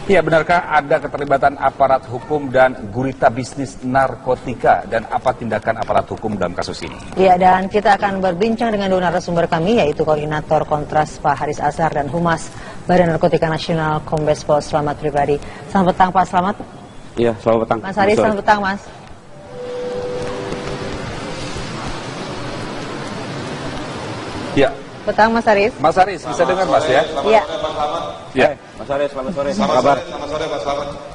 Ya, benarkah ada keterlibatan aparat hukum dan gurita bisnis narkotika, dan apa tindakan aparat hukum dalam kasus ini? Ya, dan kita akan berbincang dengan dua narasumber kami, yaitu Koordinator Kontras Pak Haris Azhar dan Humas Badan Narkotika Nasional Kombes Pol Slamet Pribadi. Selamat petang Pak Slamet. Iya, selamat petang. Mas Haris, selamat petang Mas. Ya. Petang Mas Haris. Mas Haris, bisa dengar Mas ya? Iya. Ya. Mas Haris, selamat sore. Selamat kabar? sore,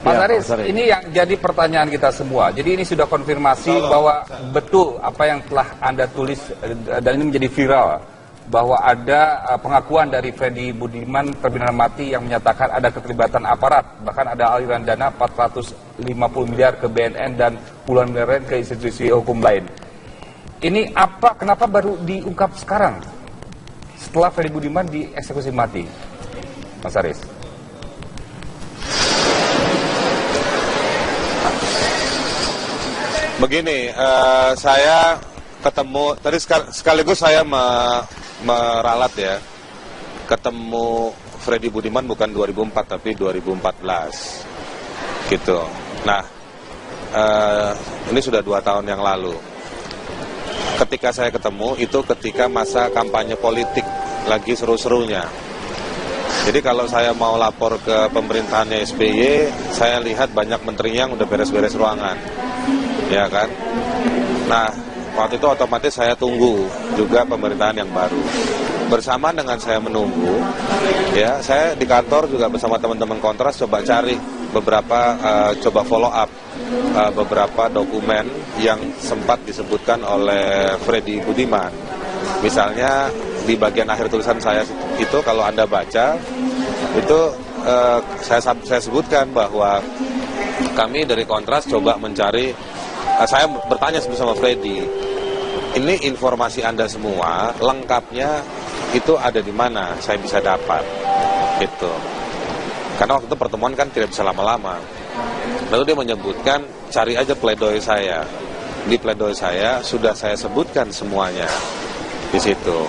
Mas Haris, ini yang jadi pertanyaan kita semua. Jadi ini sudah konfirmasi bahwa betul apa yang telah Anda tulis, dan ini menjadi viral, bahwa ada pengakuan dari Freddy Budiman, terpidana mati, yang menyatakan ada keterlibatan aparat, bahkan ada aliran dana 450 miliar ke BNN dan puluhan miliar ke institusi hukum lain. Ini apa, kenapa baru diungkap sekarang setelah Freddy Budiman dieksekusi mati, Mas Haris? Begini, saya ketemu, tadi sekaligus saya meralat ya, ketemu Freddy Budiman bukan 2004 tapi 2014 gitu. Nah, ini sudah 2 tahun yang lalu. Ketika saya ketemu itu ketika masa kampanye politik lagi seru-serunya. Jadi kalau saya mau lapor ke pemerintahannya SBY, saya lihat banyak menteri yang udah beres-beres ruangan, ya kan. Nah, waktu itu otomatis saya tunggu juga pemerintahan yang baru. Bersamaan dengan saya menunggu, ya, saya di kantor juga bersama teman-teman Kontras coba cari beberapa, coba follow up beberapa dokumen yang sempat disebutkan oleh Freddy Budiman. Misalnya di bagian akhir tulisan saya itu, kalau Anda baca, itu saya sebutkan bahwa kami dari Kontras coba mencari, saya bertanya bersama Freddy, ini informasi Anda semua, lengkapnya itu ada di mana saya bisa dapat, gitu. Karena waktu itu pertemuan kan tidak bisa lama-lama. Lalu dia menyebutkan, cari aja pledoi saya. Di pledoi saya sudah saya sebutkan semuanya di situ.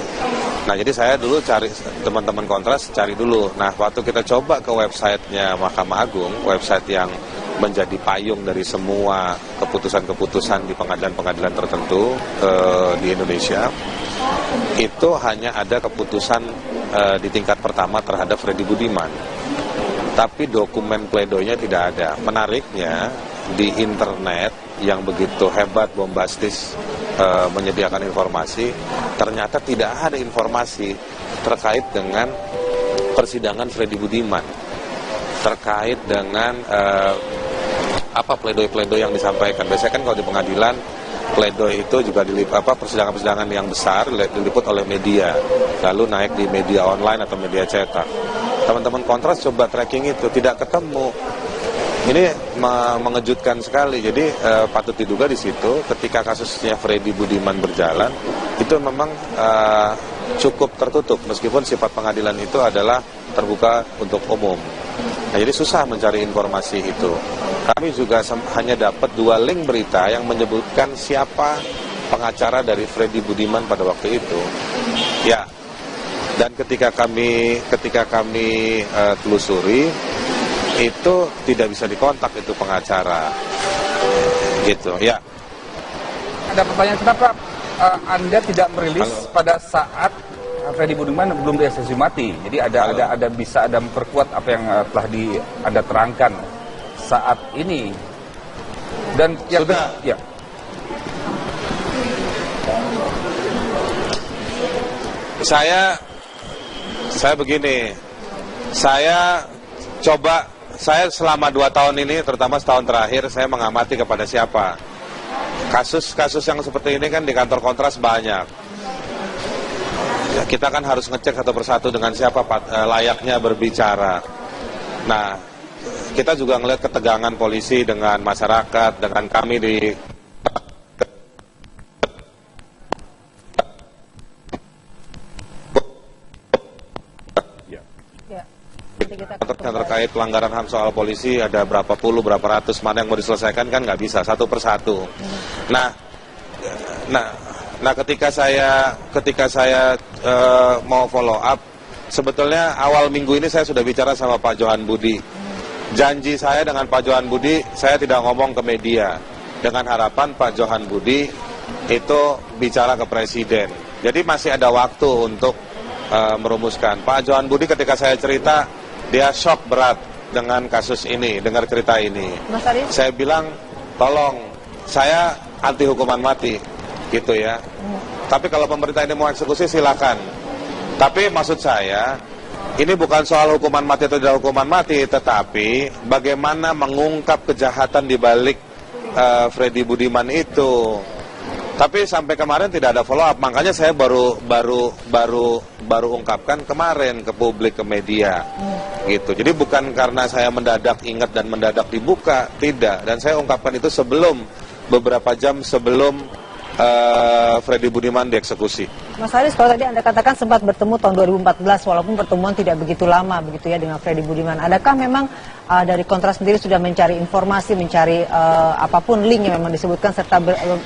Nah, jadi saya dulu cari, teman-teman Kontras cari dulu. Nah, waktu kita coba ke websitenya Mahkamah Agung, website yang menjadi payung dari semua keputusan-keputusan di pengadilan-pengadilan tertentu di Indonesia, itu hanya ada keputusan di tingkat pertama terhadap Freddy Budiman. Tapi dokumen pledoinya tidak ada. Menariknya, di internet yang begitu hebat, bombastis, menyediakan informasi, ternyata tidak ada informasi terkait dengan persidangan Freddy Budiman, terkait dengan apa pledoi-pledoi yang disampaikan. Biasanya kan kalau di pengadilan, pledoi itu juga persidangan-persidangan yang besar diliput oleh media, lalu naik di media online atau media cetak. Teman-teman Kontras coba tracking itu, tidak ketemu. Ini mengejutkan sekali. Jadi patut diduga di situ ketika kasusnya Freddy Budiman berjalan, itu memang cukup tertutup, meskipun sifat pengadilan itu adalah terbuka untuk umum. Nah, jadi susah mencari informasi itu. Kami juga hanya dapat 2 link berita yang menyebutkan siapa pengacara dari Freddy Budiman pada waktu itu. Ya, dan ketika kami telusuri, itu tidak bisa dikontak itu pengacara, gitu. Ya. Ada pertanyaan, kenapa Anda tidak merilis pada saat Freddy Budiman belum dieksekusi mati? Jadi bisa ada memperkuat apa yang telah Anda terangkan saat ini. Dan yang sudah. Ya. Saya begini, saya selama 2 tahun ini, terutama setahun terakhir, saya mengamati kepada siapa. Kasus-kasus yang seperti ini kan di kantor Kontras banyak. Ya, kita kan harus ngecek satu persatu dengan siapa layaknya berbicara. Nah, kita juga ngelihat ketegangan polisi dengan masyarakat, dengan kami di terkait pelanggaran HAM soal polisi, ada berapa puluh, berapa ratus, mana yang mau diselesaikan kan nggak bisa satu persatu. Nah, ketika saya mau follow up, sebetulnya awal minggu ini saya sudah bicara sama Pak Johan Budi janji saya dengan Pak Johan Budi, saya tidak ngomong ke media. Dengan harapan Pak Johan Budi itu bicara ke Presiden. Jadi masih ada waktu untuk merumuskan. Pak Johan Budi ketika saya cerita, dia shock berat dengan kasus ini, dengar cerita ini. Mas Aris? Saya bilang, tolong, saya anti hukuman mati, gitu ya. Tapi kalau pemerintah ini mau eksekusi, silakan. Tapi maksud saya, ini bukan soal hukuman mati atau tidak hukuman mati, tetapi bagaimana mengungkap kejahatan di balik Freddy Budiman itu. Tapi sampai kemarin tidak ada follow up, makanya saya baru ungkapkan kemarin ke publik, ke media, gitu. Jadi bukan karena saya mendadak ingat dan mendadak dibuka, tidak. Dan saya ungkapkan itu beberapa jam sebelum Freddy Budiman dieksekusi. Mas Haris, kalau tadi Anda katakan sempat bertemu tahun 2014, walaupun pertemuan tidak begitu lama begitu ya dengan Freddy Budiman. Adakah memang dari Kontras sendiri sudah mencari informasi, mencari apapun link yang memang disebutkan, serta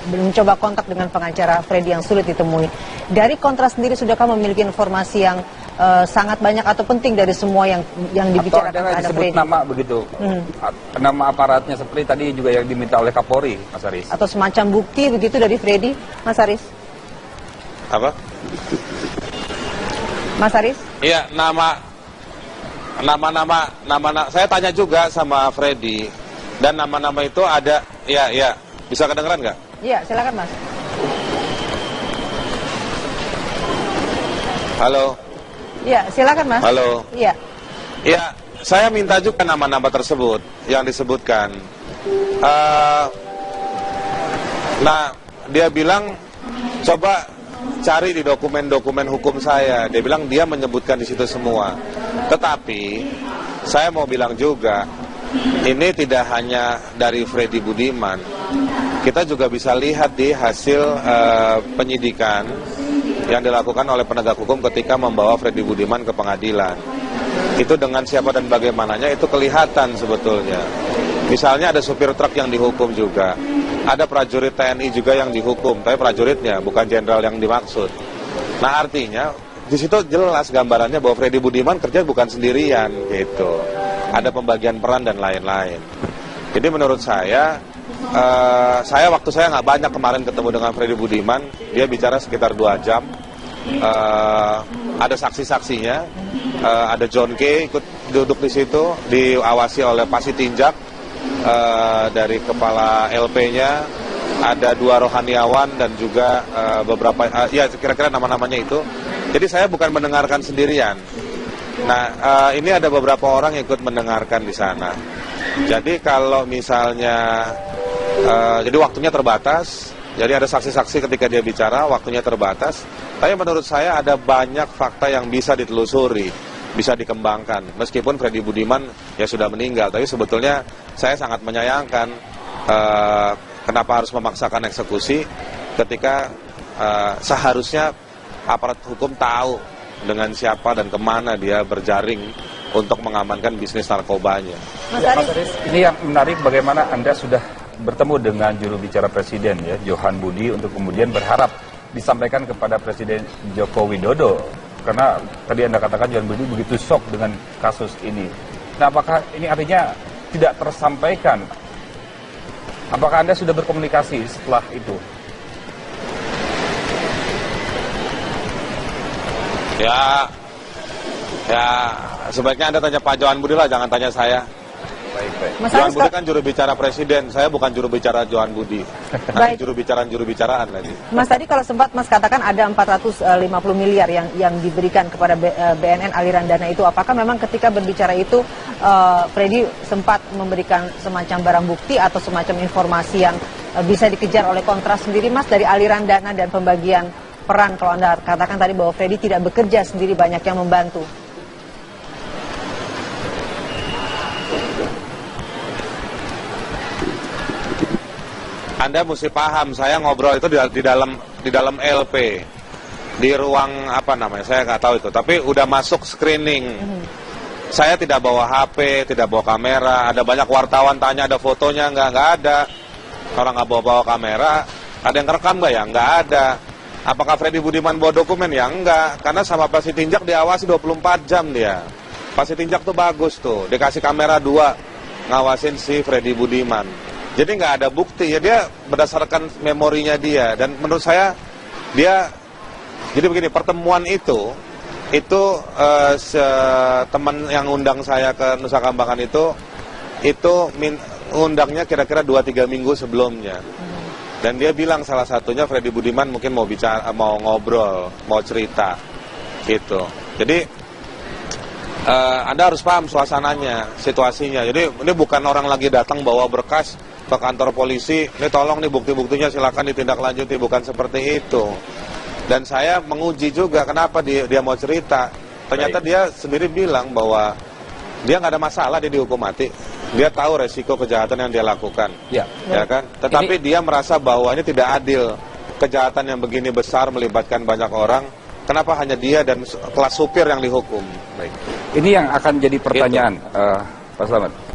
mencoba kontak dengan pengacara Freddy yang sulit ditemui? Dari Kontras sendiri sudahkah memiliki informasi yang sangat banyak atau penting dari semua yang dibicarakan terhadap Freddy? Nama begitu, nama aparatnya seperti tadi juga yang diminta oleh Kapolri, Mas Haris. Atau semacam bukti begitu dari Freddy, Mas Haris? Apa? Mas Haris? Iya, nama saya tanya juga sama Freddy, dan nama-nama itu ada, ya, bisa kedengeran nggak? Iya, silakan Mas. Halo. Iya, silakan Mas. Halo. Iya. Ya, saya minta juga nama-nama tersebut yang disebutkan. Nah, dia bilang coba cari di dokumen-dokumen hukum saya. Dia bilang dia menyebutkan di situ semua. Tetapi saya mau bilang juga, ini tidak hanya dari Freddy Budiman. Kita juga bisa lihat di hasil penyidikan yang dilakukan oleh penegak hukum ketika membawa Freddy Budiman ke pengadilan. Itu dengan siapa dan bagaimananya itu kelihatan sebetulnya. Misalnya ada supir truk yang dihukum juga. Ada prajurit TNI juga yang dihukum, tapi prajuritnya bukan jenderal yang dimaksud. Nah, artinya di situ jelas gambarannya bahwa Freddy Budiman kerja bukan sendirian gitu. Ada pembagian peran dan lain-lain. Jadi menurut saya waktu saya nggak banyak kemarin ketemu dengan Freddy Budiman. Dia bicara sekitar 2 jam. Ada saksi-saksinya, ada John K. ikut duduk di situ, diawasi oleh Pak Sitinjak dari kepala LP-nya, ada 2 rohaniawan dan juga beberapa, ya kira-kira nama-namanya itu. Jadi saya bukan mendengarkan sendirian. Nah, ini ada beberapa orang yang ikut mendengarkan di sana. Jadi kalau misalnya, jadi waktunya terbatas. Jadi ada saksi-saksi ketika dia bicara, waktunya terbatas. Tapi menurut saya ada banyak fakta yang bisa ditelusuri, bisa dikembangkan. Meskipun Freddy Budiman ya sudah meninggal, tapi sebetulnya saya sangat menyayangkan kenapa harus memaksakan eksekusi ketika seharusnya aparat hukum tahu dengan siapa dan kemana dia berjaring untuk mengamankan bisnis narkobanya. Mas Haris, ini yang menarik bagaimana Anda sudah bertemu dengan juru bicara Presiden ya, Johan Budi, untuk kemudian berharap disampaikan kepada Presiden Joko Widodo. Karena tadi Anda katakan Johan Budi begitu shock dengan kasus ini. Nah, apakah ini artinya tidak tersampaikan? Apakah Anda sudah berkomunikasi setelah itu? Ya, sebaiknya Anda tanya Pak Johan Budi lah, jangan tanya saya. Mas Johan Haris, Budi kan juru bicara Presiden, saya bukan juru bicara Johan Budi. Nanti juru bicaraan lagi. Mas, tadi kalau sempat Mas katakan ada 450 miliar yang diberikan kepada BNN aliran dana itu. Apakah memang ketika berbicara itu Freddy sempat memberikan semacam barang bukti atau semacam informasi yang bisa dikejar oleh Kontras sendiri, Mas, dari aliran dana dan pembagian peran? Kalau Anda katakan tadi bahwa Freddy tidak bekerja sendiri, banyak yang membantu. Anda mesti paham, saya ngobrol itu di dalam LP, di ruang apa namanya, saya nggak tahu itu, tapi udah masuk screening. Saya tidak bawa HP, tidak bawa kamera. Ada banyak wartawan tanya ada fotonya, nggak ada. Orang nggak bawa kamera, ada yang rekam nggak ya? Nggak ada. Apakah Freddy Budiman bawa dokumen? Ya enggak, karena sama Pak Sitinjak diawasi 24 jam dia. Pak Sitinjak tuh bagus tuh, dikasih kamera 2 ngawasin si Freddy Budiman. Jadi nggak ada bukti, ya dia berdasarkan memorinya dia. Dan menurut saya, jadi begini, pertemuan itu teman yang undang saya ke Nusa Kambangan itu undangnya kira-kira 2-3 minggu sebelumnya. Dan dia bilang salah satunya Freddy Budiman mungkin mau ngobrol, mau cerita, gitu. Jadi Anda harus paham suasananya, situasinya. Jadi ini bukan orang lagi datang bawa berkas ke kantor polisi, ini tolong nih bukti-buktinya silakan ditindaklanjuti, bukan seperti itu. Dan saya menguji juga kenapa dia mau cerita. Ternyata dia sendiri bilang bahwa dia nggak ada masalah, dia dihukum mati. Dia tahu resiko kejahatan yang dia lakukan, ya kan? Tetapi dia merasa bahwa ini tidak adil, kejahatan yang begini besar melibatkan banyak orang. Kenapa hanya dia dan kelas supir yang dihukum? Baik. Ini yang akan jadi pertanyaan, Pak Slamet.